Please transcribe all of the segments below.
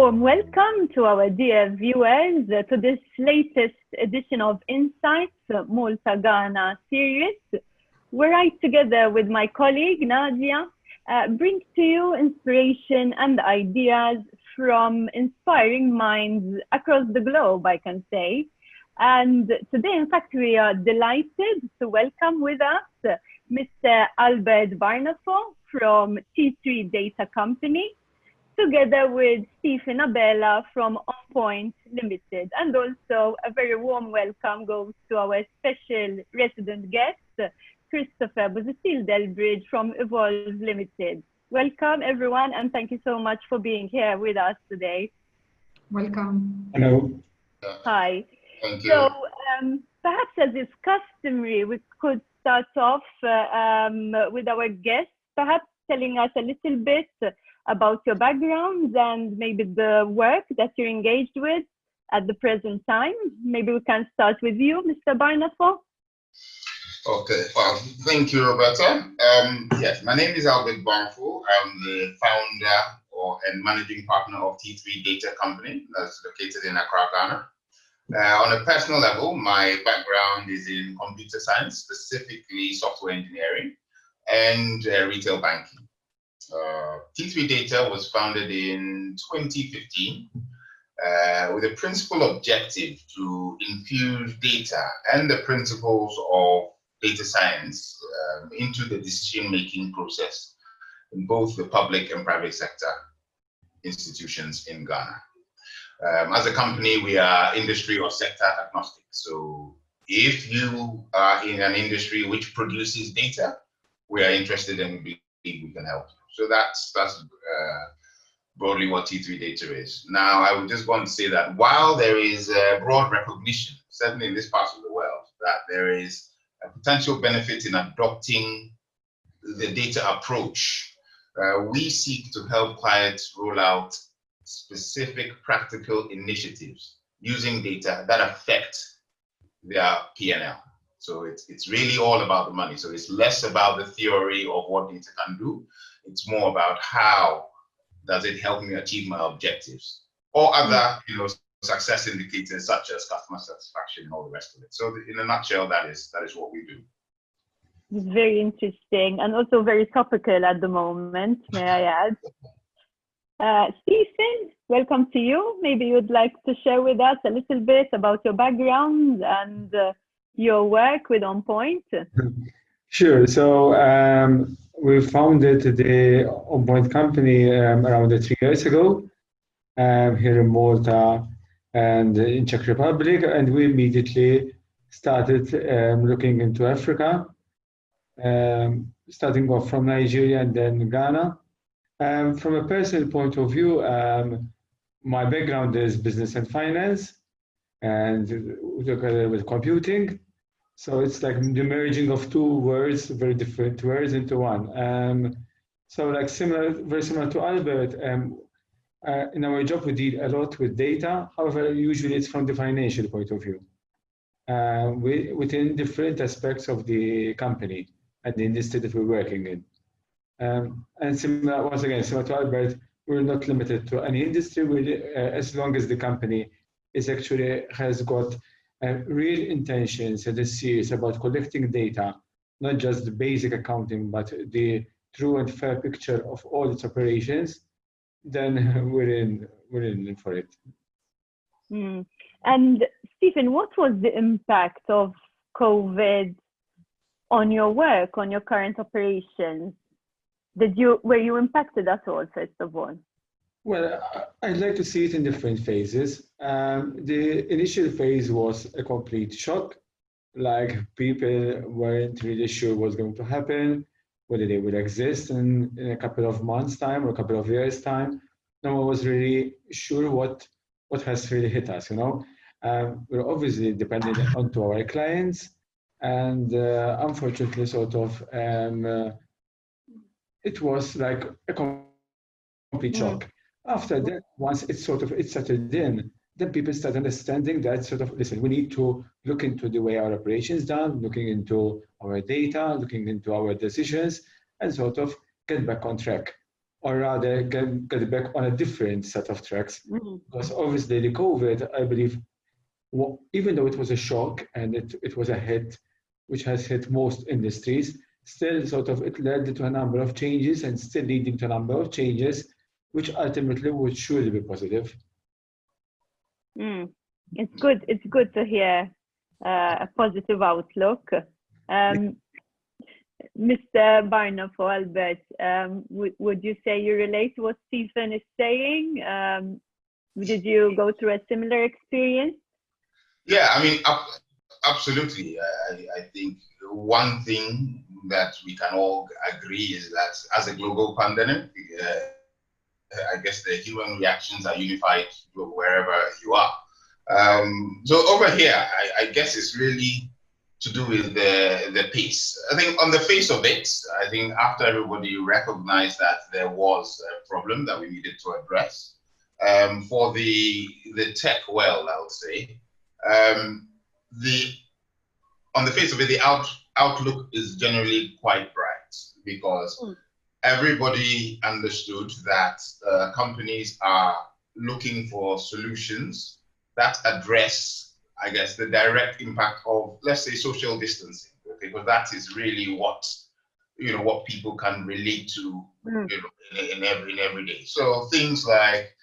warm welcome to our dear viewers to this latest edition of Insights Malta Ghana series, where I, together with my colleague Nadia, bring to you inspiration and ideas from inspiring minds across the globe, I can say. And today, in fact, we are delighted to welcome with us Mr. Barnafo from T3 Data Company, together with Stephen Abela from OnPoint Limited. And also a very warm welcome goes to our special resident guest, Christopher Delbridge from Evolve Limited. Welcome everyone, and thank you so much for being here with us today. Welcome. Hello. Hi. Thank you. So perhaps as is customary, we could start off with our guest, perhaps telling us a little bit about your background and maybe the work that you're engaged with at the present time. Maybe we can start with you, Mr. Barnafo. Okay, well, thank you, Roberta. Yes, my name is Albert Barnafo. I'm the founder and managing partner of T3 Data Company that's located in Accra, Ghana. On a personal level, my background is in computer science, specifically software engineering and retail banking. T3 Data was founded in 2015 with a principal objective to infuse data and the principles of data science into the decision-making process in both the public and private sector institutions in Ghana. As a company, we are industry or sector agnostic. So if you are in an industry which produces data, we are interested and we believe we can help you. So that's broadly what T3 Data is. Now, I would just want to say that while there is broad recognition, certainly in this part of the world, that there is a potential benefit in adopting the data approach, we seek to help clients roll out specific practical initiatives using data that affect their P&L. So it's really all about the money. So it's less about the theory of what data can do. It's more about how does it help me achieve my objectives or other, success indicators such as customer satisfaction and all the rest of it. So in a nutshell, that is what we do. It's very interesting and also very topical at the moment, may I add. Stephen, welcome to you. Maybe you'd like to share with us a little bit about your background and your work with OnPoint. Sure. So we founded the OnPoint company around 3 years ago here in Malta and in Czech Republic, and we immediately started looking into Africa, starting off from Nigeria and then Ghana. From a personal point of view, my background is business and finance, and together with computing. So it's like the merging of two words, very different words, into one. So like very similar to Albert, in our job we deal a lot with data. However, usually it's from the financial point of view, within different aspects of the company and the industry that we're working in. And similar, once again, similar to Albert, we're not limited to any industry. As long as the company has got real intentions and is serious about collecting data, not just the basic accounting, but the true and fair picture of all its operations, then we're in for it. And Stephen, what was the impact of COVID on your work, on your current operations? Were you impacted at all, first of all? Well, I'd like to see it in different phases. The initial phase was a complete shock. Like, people weren't really sure what's going to happen, whether they would exist in a couple of months' time or a couple of years' time. No one was really sure what has really hit us, We're obviously dependent on our clients, and unfortunately, it was like a complete shock. After that, once it settled in, then people start understanding that listen, we need to look into the way our operations done, looking into our data, looking into our decisions, and get back on track. or rather get back on a different set of tracks. Because obviously the COVID, I believe, even though it was a shock and it was a hit which has hit most industries, still sort of it led to a number of changes and still leading to a number of changes which ultimately would surely be positive. It's good to hear a positive outlook. Mr. Barnafo, Albert, would you say you relate to what Stephen is saying? Did you go through a similar experience? Yeah, I mean, absolutely. I think one thing that we can all agree is that as a global pandemic, I guess the human reactions are unified wherever you are. So over here, I guess it's really to do with the pace. I think on the face of it, I think after everybody recognized that there was a problem that we needed to address, for the tech world, I would say, on the face of it, the outlook is generally quite bright because everybody understood that companies are looking for solutions that address, I guess, the direct impact of, let's say, social distancing, okay? Because that is really what people can relate to in every day. So things like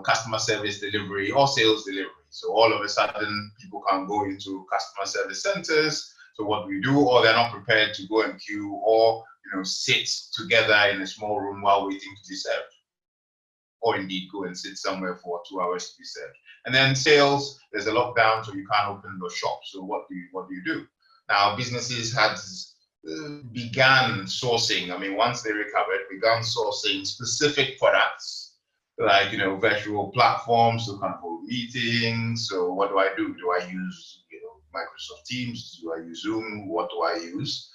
customer service delivery or sales delivery. So all of a sudden, people can go into customer service centers. So what we do, or they're not prepared to go and queue, or sit together in a small room while waiting to be served, or indeed go and sit somewhere for 2 hours to be served. And then sales, there's a lockdown, so you can't open the shop. So what do you do? Now, businesses had began sourcing. I mean, once they recovered, began sourcing specific products like virtual platforms to kind of hold meetings. So what do I do? Do I use Microsoft Teams? Do I use Zoom? What do I use?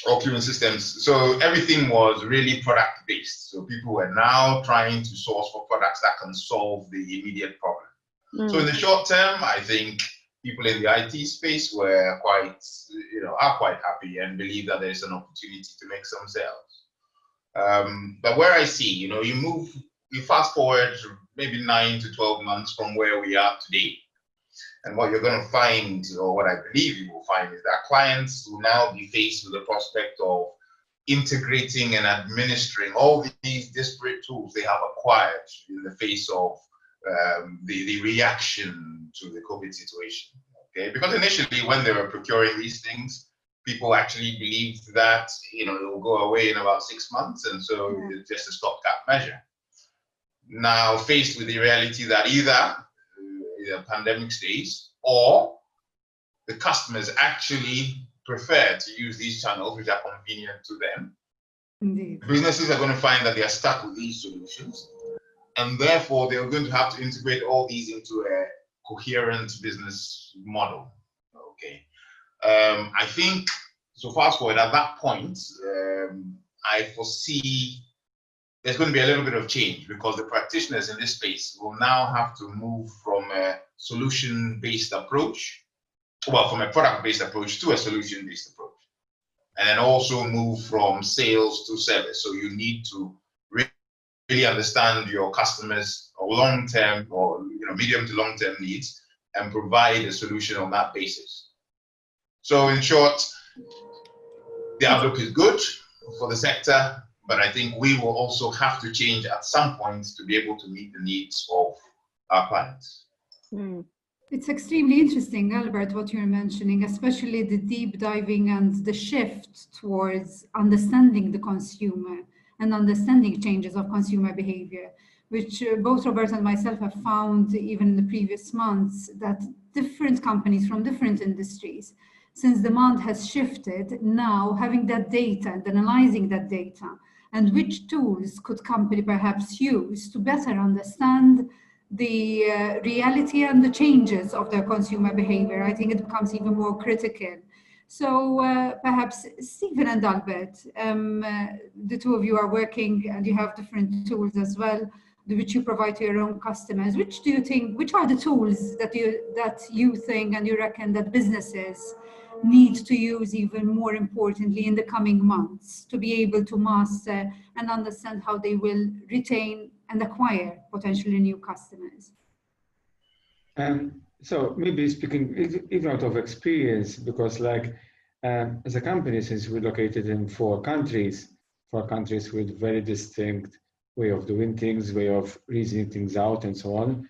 Or queuing systems. So everything was really product based. So people were now trying to source for products that can solve the immediate problem. So in the short term, I think people in the IT space were quite happy and believe that there's an opportunity to make some sales. But where I see, you fast forward maybe 9 to 12 months from where we are today. And what you're going to find, or what I believe you will find, is that clients will now be faced with the prospect of integrating and administering all these disparate tools they have acquired in the face of the reaction to the COVID situation. Okay, because initially, when they were procuring these things, people actually believed that it will go away in about 6 months, and so it's just a stopgap measure. Now, faced with the reality that either the pandemic stays, or the customers actually prefer to use these channels which are convenient to them. Indeed. Businesses are going to find that they are stuck with these solutions, and therefore they're going to have to integrate all these into a coherent business model. Okay, I think so. Fast forward at that point, I foresee there's going to be a little bit of change because the practitioners in this space will now have to move from a solution-based approach, from a product-based approach to a solution-based approach, and then also move from sales to service. So you need to really understand your customers' long-term or medium to long-term needs and provide a solution on that basis. So in short, the outlook is good for the sector, but I think we will also have to change at some point to be able to meet the needs of our clients. It's extremely interesting, Albert, what you're mentioning, especially the deep diving and the shift towards understanding the consumer and understanding changes of consumer behavior, which both Robert and myself have found even in the previous months that different companies from different industries, since demand has shifted, now having that data and analyzing that data, and which tools could company perhaps use to better understand the reality and the changes of their consumer behavior. I think it becomes even more critical. So perhaps Stephen and Albert, the two of you are working and you have different tools as well, which you provide to your own customers. Which are the tools that you think and you reckon that businesses need to use even more importantly in the coming months to be able to master and understand how they will retain and acquire potentially new customers? So maybe speaking even out of experience, because as a company, since we're located in four countries with very distinct way of doing things, way of reasoning things out, and so on.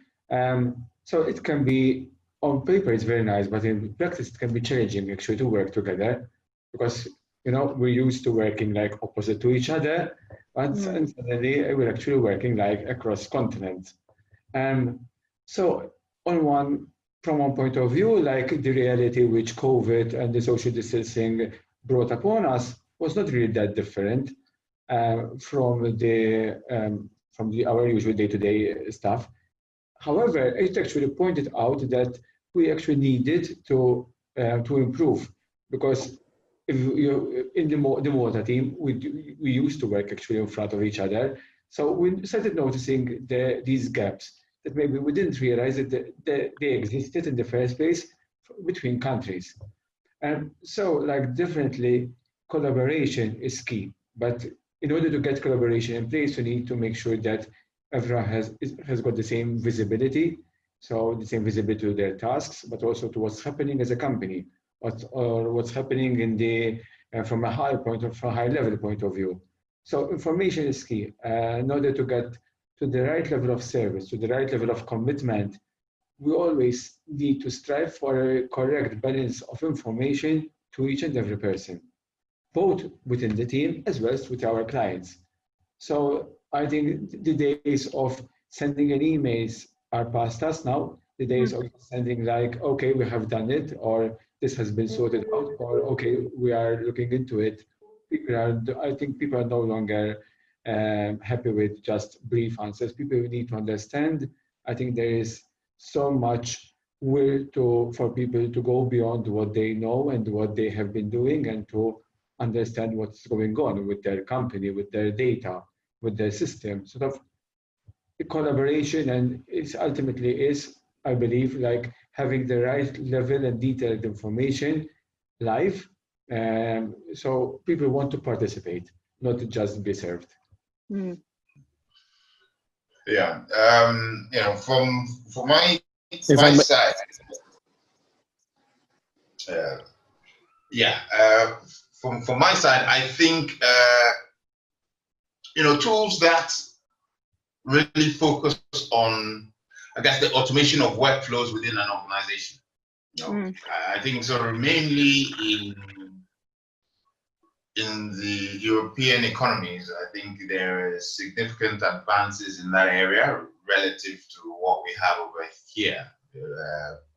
So it can be, on paper, it's very nice, but in practice, it can be challenging actually to work together, because we're used to working like opposite to each other, but suddenly we're actually working like across continents. So from one point of view, like the reality which COVID and the social distancing brought upon us was not really that different from our usual day-to-day stuff. However, it actually pointed out that we actually needed to improve, because if in the Malta team, we used to work actually in front of each other. So we started noticing these gaps that maybe we didn't realize that they existed in the first place between countries. And so, definitely, collaboration is key. But in order to get collaboration in place, we need to make sure that everyone has got the same visibility, so the same visibility to their tasks, but also to what's happening as a company, or what's happening from a high level point of view. So information is key. In order to get to the right level of service, to the right level of commitment, we always need to strive for a correct balance of information to each and every person, both within the team as well as with our clients. So I think the days of sending an emails are past us now. The days of sending okay, we have done it, or this has been sorted out, or okay, we are looking into it. I think people are no longer happy with just brief answers. People need to understand. I think there is so much will for people to go beyond what they know and what they have been doing, and to understand what's going on with their company, with their data, with their system. Sort of collaboration, and it ultimately is, I believe, having the right level and detailed information live, so people want to participate, not to just be served. Yeah, from my side, from my side, I think tools that really focus on, I guess, the automation of workflows within an organization. I think sort of mainly in the European economies, I think there is significant advances in that area relative to what we have over here,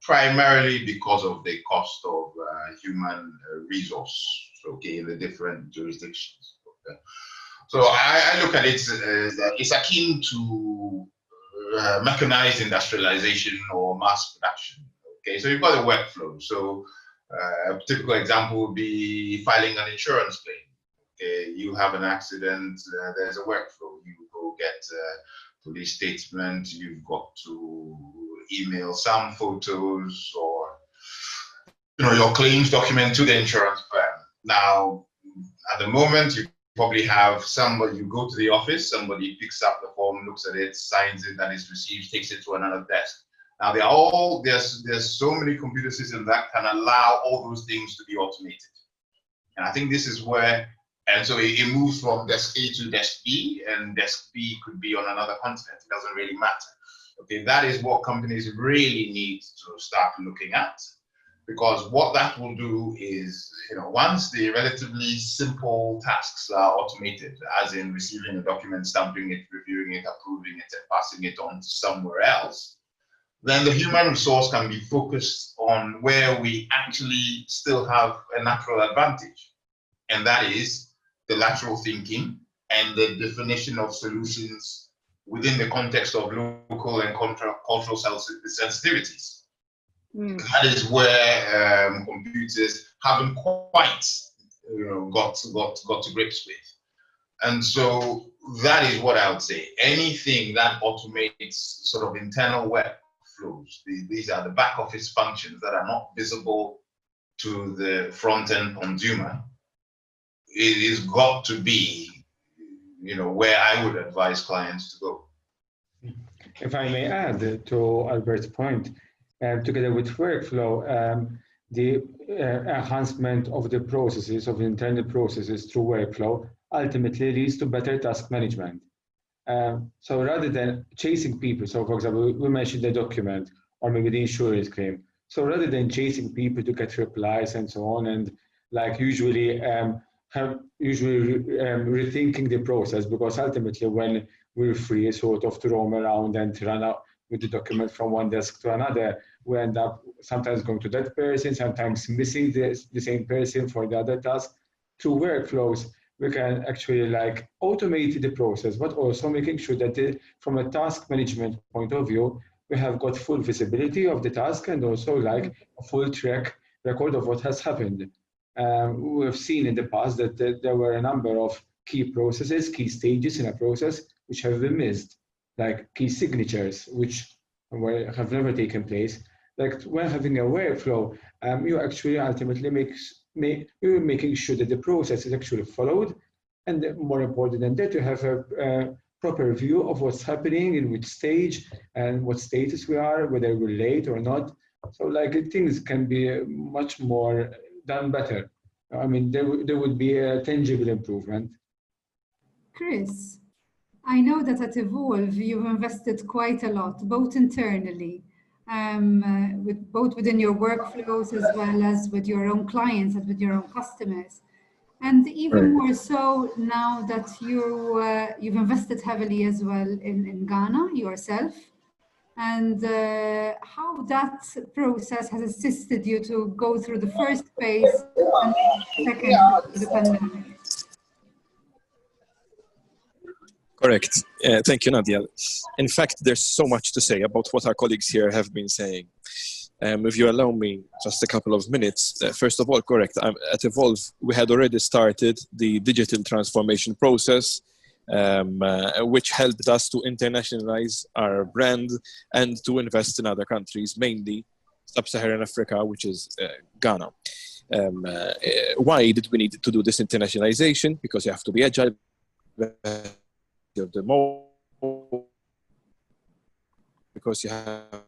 primarily because of the cost of human resource, in the different jurisdictions. So I look at it as it's akin to mechanized industrialization or mass production. Okay, so you've got a workflow. So a typical example would be filing an insurance claim. Okay, you have an accident, there's a workflow. You go get a police statement, you've got to email some photos or your claims document to the insurance firm. Now, at the moment, you probably have somebody, you go to the office, somebody picks up the form, looks at it, signs it, that is received, takes it to another desk. Now there's so many computer systems that can allow all those things to be automated. And I think this is where, and so it moves from desk A to desk B, and desk B could be on another continent. It doesn't really matter. Okay, that is what companies really need to start looking at, because what that will do is, once the relatively simple tasks are automated, as in receiving a document, stamping it, reviewing it, approving it, and passing it on to somewhere else, then the human resource can be focused on where we actually still have a natural advantage. And that is the lateral thinking and the definition of solutions within the context of local and cultural sensitivities. That is where computers haven't quite got to grips with. And so that is what I would say. Anything that automates sort of internal workflows, these are the back office functions that are not visible to the front-end consumer, it is got to be, where I would advise clients to go. If I may add to Albert's point, together with workflow, the enhancement of the processes, of the internal processes through workflow ultimately leads to better task management. So rather than chasing people, so for example, we mentioned the document or maybe the insurance claim. So rather than chasing people to get replies and so on, and like usually rethinking the process, because ultimately when we're free sort of to roam around and to run out with the document from one desk to another, we end up sometimes going to that person, sometimes missing the same person for the other task. Through workflows, we can actually like automate the process, but also making sure that from a task management point of view, we have got full visibility of the task and also like a full track record of what has happened. We've seen in the past that there were a number of key processes, key stages in a process which have been missed, like key signatures, which have never taken place. Like when having a workflow, you actually ultimately you're making sure that the process is actually followed, and more important than that, you have a proper view of what's happening, in which stage, and what status we are, whether we're late or not. So like things can be much more done better. I mean, there would be a tangible improvement. Chris, I know that at Evolve, you've invested quite a lot, both internally, both within your workflows as well as with your own clients and with your own customers. And even more so now that you've invested heavily as well in Ghana yourself, and how that process has assisted you to go through the first phase and the second of the pandemic. Correct. Thank you, Nadia. In fact, there's so much to say about what our colleagues here have been saying. If you allow me just a couple of minutes, first of all, correct, at Evolve, we had already started the digital transformation process, which helped us to internationalize our brand and to invest in other countries, mainly Sub-Saharan Africa, which is Ghana. Why did we need to do this internationalization? Because you have to be agile. The most, because you have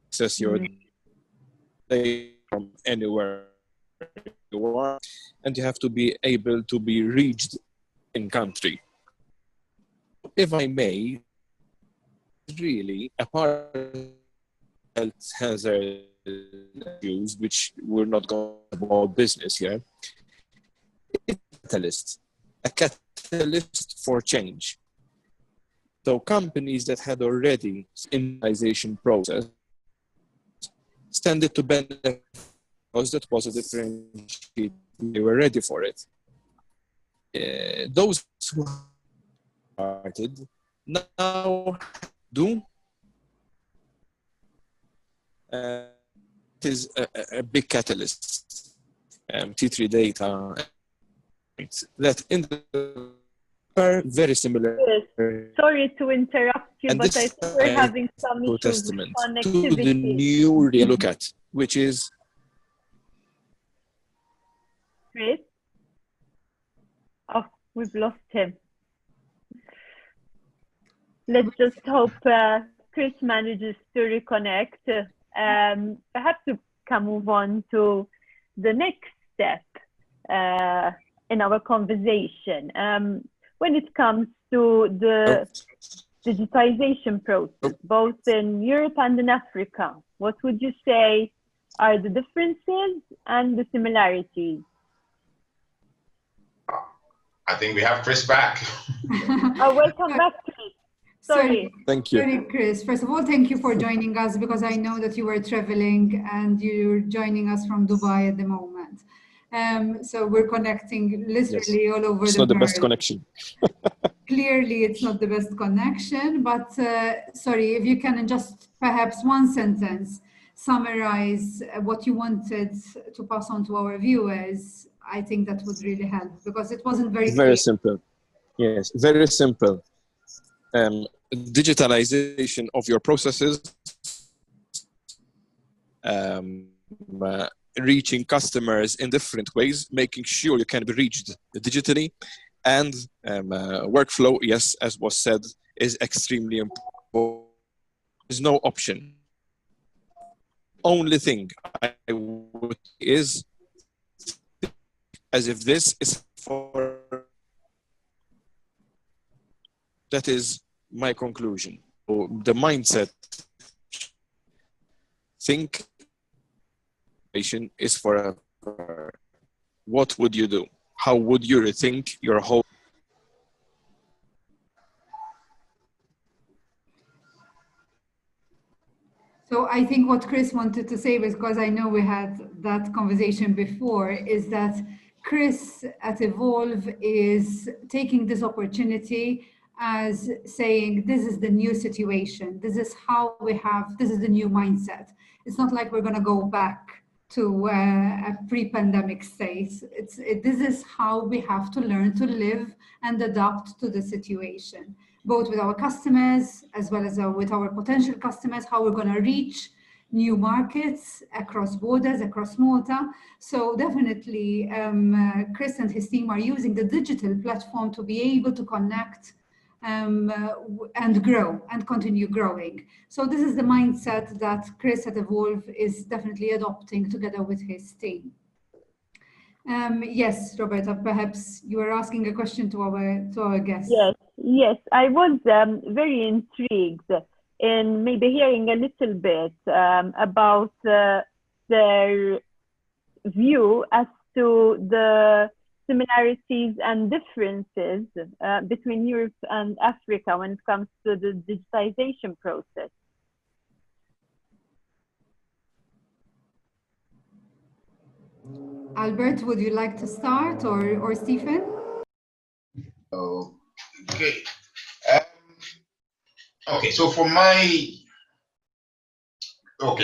access your data from anywhere you want, and you have to be able to be reached in country. If I may, really, apart from health hazard issues, which we're not going about business here, it's a catalyst for change. So companies that had already internationalization process tended to benefit because that was a differentiator. They were ready for it. Those who started now do. It is a big catalyst. T3 data that in the are very similar. Yes. Sorry to interrupt you, and but I think we're having some issues testament with to the connectivity. new look at, which is Chris? Oh, we've lost him. Let's just hope Chris manages to reconnect. Perhaps we can move on to the next step in our conversation. When it comes to the digitization process, both in Europe and in Africa, what would you say are the differences and the similarities? I think we have Chris back. Oh, welcome back, Chris. Sorry. Thank you. Sorry, Chris. First of all, thank you for joining us, because I know that you were traveling and you're joining us from Dubai at the moment. So we're connecting literally all over the world. It's not the best connection. Clearly, it's not the best connection, but sorry, if you can just perhaps one sentence summarize what you wanted to pass on to our viewers, I think that would really help, because it wasn't very clear. Very simple. Yes, very simple. Digitalization of your processes reaching customers in different ways, making sure you can be reached digitally, and workflow, yes, as was said, is extremely important. There's no option. Only thing I would is as if this is for. That is my conclusion. So the mindset. Think is forever. What would you do? How would you rethink your whole? So I think what Chris wanted to say, because I know we had that conversation before, is that Chris at Evolve is taking this opportunity as saying, this is the new situation. This is how we have, this is the new mindset. It's not like we're going to go back to a pre-pandemic state. This is how we have to learn to live and adapt to the situation, both with our customers as well as with our potential customers, how we're going to reach new markets across borders, across Malta. So definitely Chris and his team are using the digital platform to be able to connect and grow and continue growing. So this is the mindset that Chris at Evolve is definitely adopting together with his team. Yes, Roberta, perhaps you were asking a question to our guests. Yes, I was very intrigued in maybe hearing a little bit about their view as to the similarities and differences between Europe and Africa when it comes to the digitization process. Albert, would you like to start, or Stephen? Okay. Okay, so for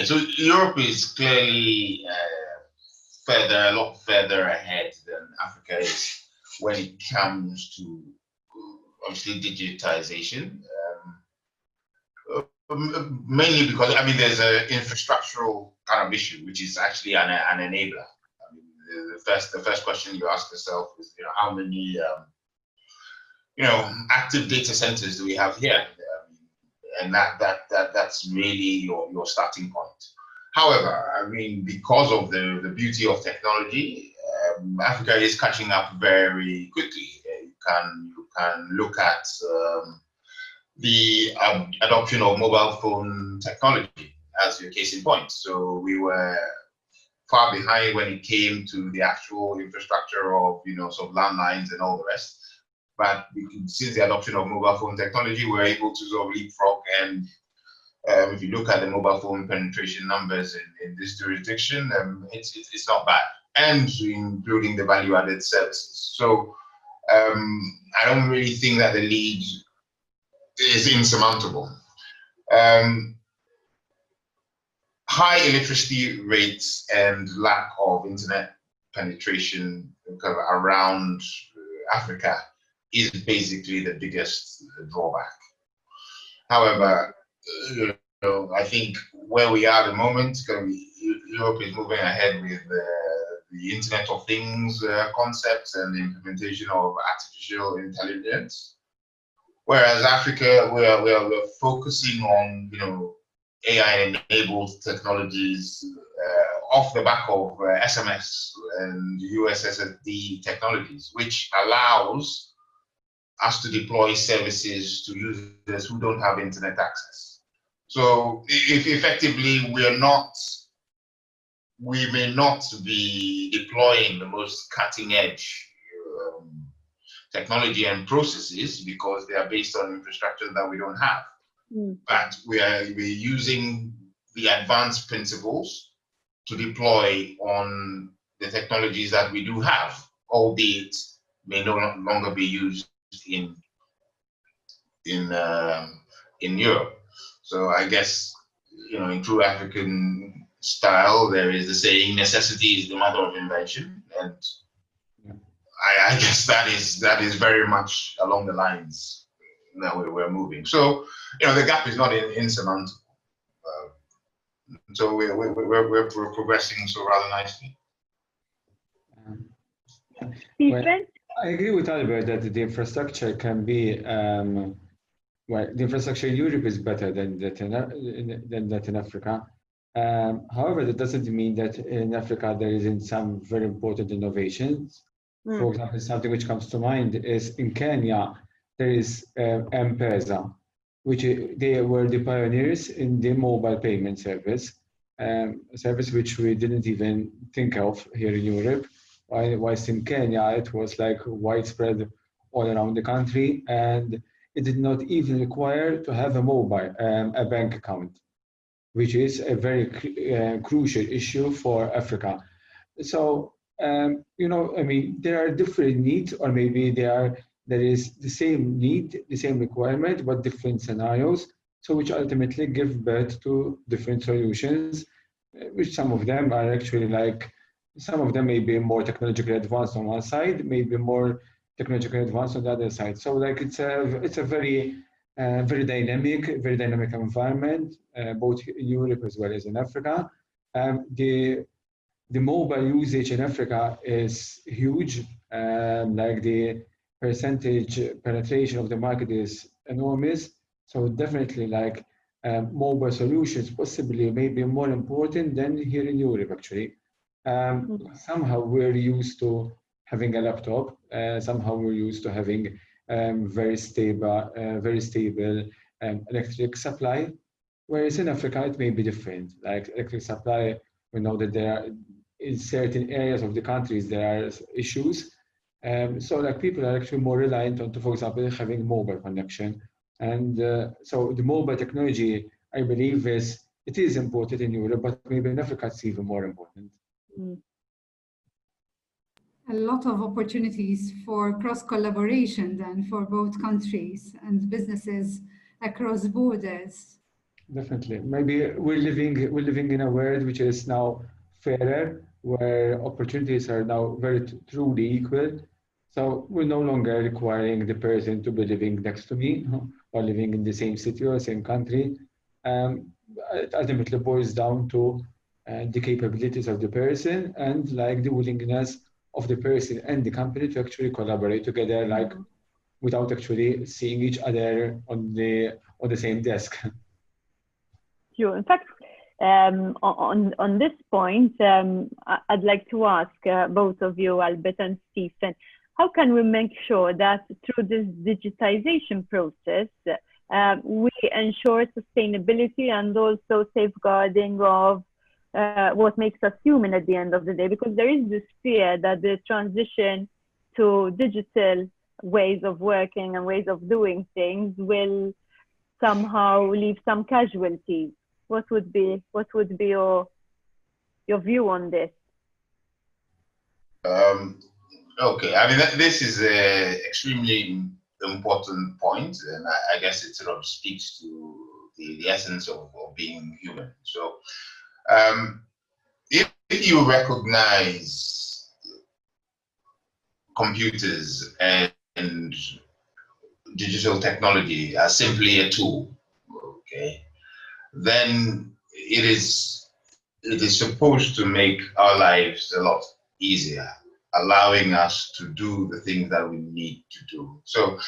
so Europe is clearly a lot further ahead than Africa is when it comes to obviously digitization. Mainly because there's an infrastructural kind of issue, which is actually an enabler. The first question you ask yourself is, how many active data centers do we have here? And that's really your starting point. However, because of the beauty of technology, Africa is catching up very quickly. You can look at the adoption of mobile phone technology as your case in point. So we were far behind when it came to the actual infrastructure of some landlines and all the rest. But since the adoption of mobile phone technology, we're able to sort of leapfrog. And if you look at the mobile phone penetration numbers in this jurisdiction, it's not bad, and including the value-added services. So I don't really think that the lead is insurmountable. High electricity rates and lack of internet penetration around Africa is basically the biggest drawback. However, I think where we are at the moment, Europe is moving ahead with the Internet of Things concepts and the implementation of artificial intelligence, whereas Africa, we're focusing on AI-enabled technologies off the back of SMS and USSD technologies, which allows us to deploy services to users who don't have internet access. So if effectively we may not be deploying the most cutting edge technology and processes because they are based on infrastructure that we don't have. But we're using the advanced principles to deploy on the technologies that we do have, albeit may no longer be used in Europe. So I guess in true African style, there is the saying, necessity is the mother of invention, and I guess that is very much along the lines that we're moving. So the gap is not insurmountable. So we're progressing so rather nicely. Stephen? I agree with Albert that the infrastructure can be, well, the infrastructure in Europe is better than that in Africa. However, that doesn't mean that in Africa there isn't some very important innovations. For example, something which comes to mind is in Kenya, there is M-Pesa, which they were the pioneers in the mobile payment service, a service which we didn't even think of here in Europe. Whilst in Kenya, it was like widespread all around the country, and it did not even require to have a bank account, which is a very crucial issue for Africa. So, I mean, there are different needs, or maybe there is the same need, the same requirement, but different scenarios, so which ultimately give birth to different solutions, which some of them are actually like, some of them may be more technologically advanced on one side, maybe more technologically advanced on the other side. So like it's a very very dynamic environment, both in Europe as well as in Africa. The mobile usage in Africa is huge. Like the percentage penetration of the market is enormous. So definitely like mobile solutions possibly may be more important than here in Europe actually. Somehow we're used to having a laptop. Somehow we're used to having very stable electric supply. Whereas in Africa, it may be different. Like electric supply, we know that there are, in certain areas of the countries, there are issues. So like people are actually more reliant on, for example, having mobile connection. And so the mobile technology, I believe, it is important in Europe, but maybe in Africa, it's even more important. A lot of opportunities for cross-collaboration then for both countries and businesses across borders. Definitely. Maybe we're living in a world which is now fairer, where opportunities are now very truly equal. So we're no longer requiring the person to be living next to me or living in the same city or same country. It ultimately boils down to the capabilities of the person and like the willingness of the person and the company to actually collaborate together, like without actually seeing each other on the same desk. Sure. In fact, on this point, I'd like to ask both of you, Albert and Stephen, how can we make sure that through this digitization process, we ensure sustainability and also safeguarding of what makes us human at the end of the day? Because there is this fear that the transition to digital ways of working and ways of doing things will somehow leave some casualties. What would be your view on this? Okay, I mean this is an extremely important point, and I guess it sort of speaks to the essence of being human. So, if you recognize computers and digital technology as simply a tool, okay, then it is supposed to make our lives a lot easier, allowing us to do the things that we need to do. So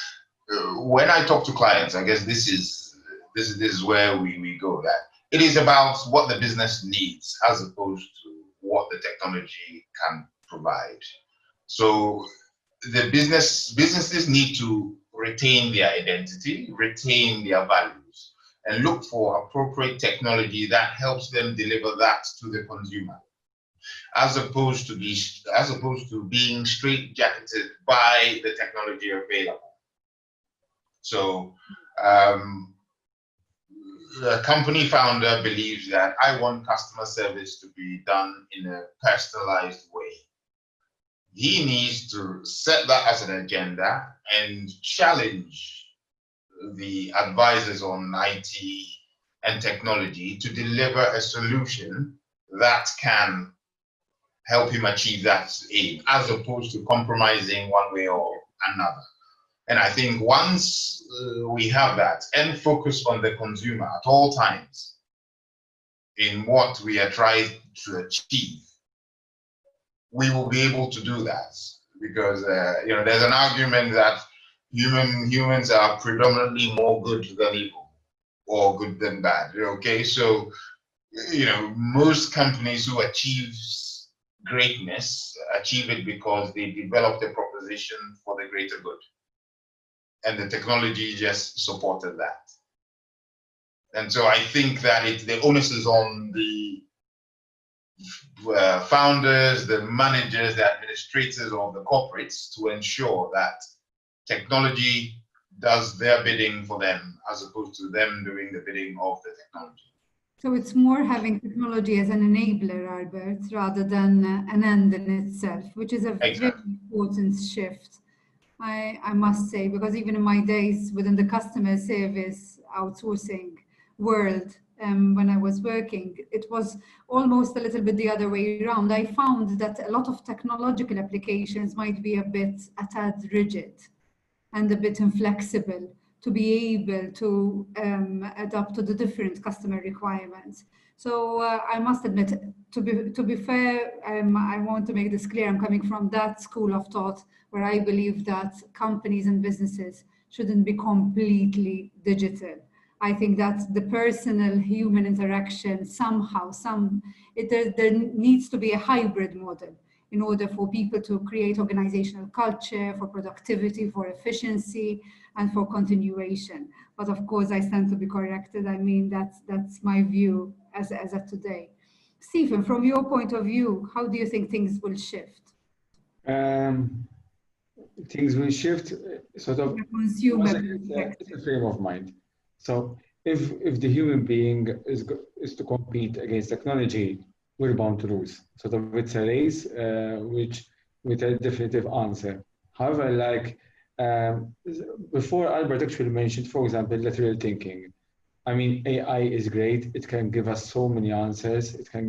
when I talk to clients, I guess this is where we go, that it is about what the business needs as opposed to what the technology can provide. So the businesses need to retain their identity, retain their values, and look for appropriate technology that helps them deliver that to the consumer, as opposed to being straitjacketed by the technology available. So the company founder believes that I want customer service to be done in a personalized way. He needs to set that as an agenda and challenge the advisors on IT and technology to deliver a solution that can help him achieve that aim, as opposed to compromising one way or another. And I think once we have that and focus on the consumer at all times, in what we are trying to achieve, we will be able to do that. Because there's an argument that humans are predominantly more good than evil, or good than bad. Okay, so most companies who achieve greatness achieve it because they developed a proposition for the greater good, and the technology just supported that. And so I think that the onus is on the founders, the managers, the administrators of the corporates to ensure that technology does their bidding for them, as opposed to them doing the bidding of the technology. So it's more having technology as an enabler, Albert, rather than an end in itself, which is a very important shift, I must say, because even in my days within the customer service outsourcing world, when I was working, it was almost a little bit the other way around. I found that a lot of technological applications might be a tad rigid and a bit inflexible to be able to adapt to the different customer requirements. So I must admit, to be fair, I want to make this clear. I'm coming from that school of thought where I believe that companies and businesses shouldn't be completely digital. I think that the personal human interaction somehow, there needs to be a hybrid model in order for people to create organizational culture, for productivity, for efficiency, and for continuation. But of course, I stand to be corrected. I mean, that's my view as of today. Stephen, from your point of view, how do you think things will shift? Things will shift sort of. Consumer. It's a frame of mind. So if the human being is to compete against technology, we're bound to lose. Sort of it's a race which with a definitive answer. However, before Albert actually mentioned, for example, lateral thinking. I mean, AI is great. It can give us so many answers. It can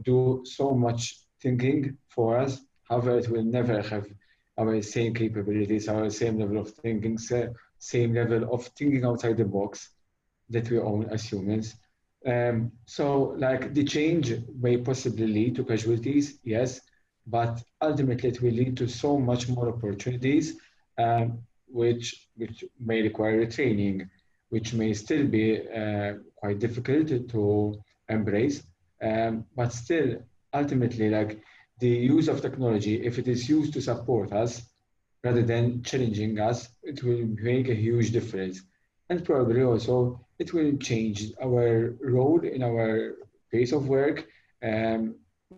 do so much thinking for us. However, it will never have our same capabilities, our same level of thinking, same level of thinking outside the box that we own as humans. So the change may possibly lead to casualties, yes, but ultimately it will lead to so much more opportunities, which may require training, which may still be quite difficult to embrace. But still, ultimately, the use of technology, if it is used to support us rather than challenging us, it will make a huge difference. And probably also it will change our role in our pace of work,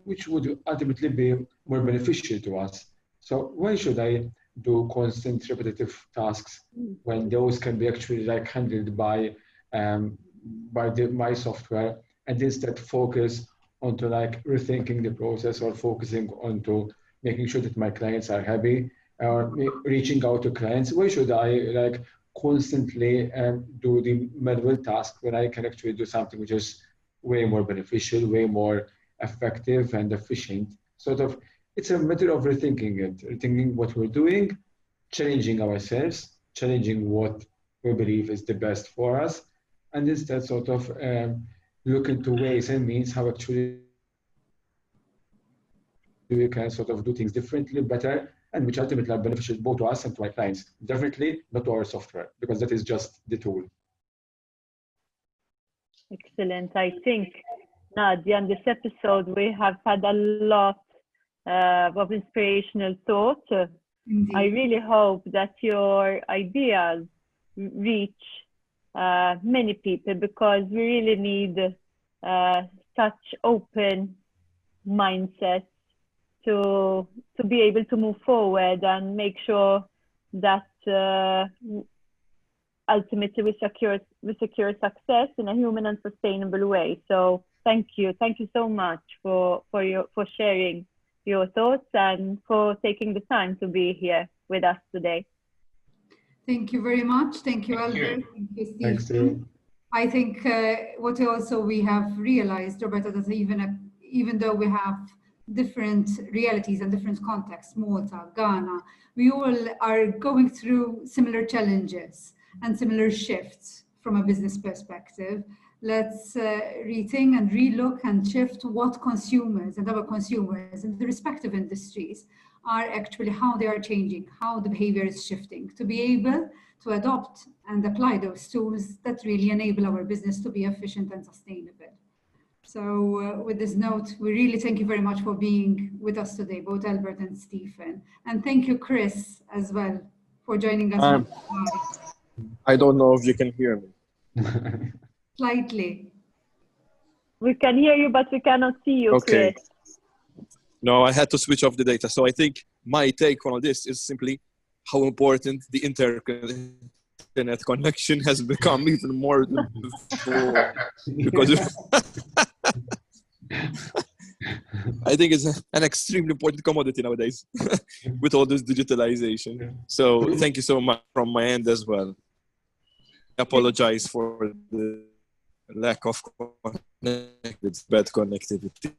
which would ultimately be more beneficial to us. So why should I do constant repetitive tasks when those can be actually handled by my software, and instead focus onto rethinking the process, or focusing onto making sure that my clients are happy, or reaching out to clients? Why should I constantly do the manual task when I can actually do something which is way more beneficial, way more effective and efficient? Sort of, it's a matter of rethinking what we're doing, challenging ourselves, challenging what we believe is the best for us, and instead sort of look into ways and means how actually we can sort of do things differently, better, and which ultimately are beneficial both to us and to our clients. Definitely not to our software, because that is just the tool. Excellent. I think, Nadia, in this episode, we have had a lot of inspirational thought. I really hope that your ideas reach many people, because we really need such open mindsets to be able to move forward and make sure that ultimately we secure success in a human and sustainable way. So thank you so much for sharing your thoughts and for taking the time to be here with us today. Thank you very much. Thank you, Albert. Thank you, Steve. Thanks, Steve. I think what also we have realized, Roberta, that even though we have different realities and different contexts, Malta, Ghana, we all are going through similar challenges and similar shifts from a business perspective. Let's rethink and relook and shift what consumers and our consumers in the respective industries are actually, how they are changing, how the behavior is shifting, to be able to adopt and apply those tools that really enable our business to be efficient and sustainable. So with this note, we really thank you very much for being with us today, both Albert and Stephen. And thank you, Chris, as well, for joining us. I don't know if you can hear me. Slightly. We can hear you, but we cannot see you, Okay. Chris. No, I had to switch off the data. So I think my take on this is simply how important the internet connection has become even more than before. Because I think it's an extremely important commodity nowadays with all this digitalization. So thank you so much from my end as well. I apologize for the lack of bad connectivity.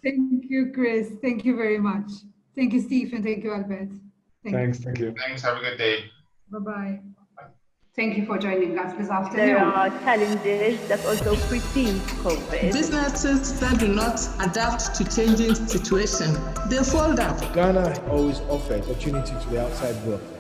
Thank you, Chris. Thank you very much. Thank you, Stephen. Thank you, Albert. Thanks. Thank you. Thanks. Have a good day. Bye-bye. Thank you for joining us this afternoon. There are challenges that also precede COVID. Businesses that do not adapt to changing situations, they fall down. Ghana always offers opportunity to the outside world.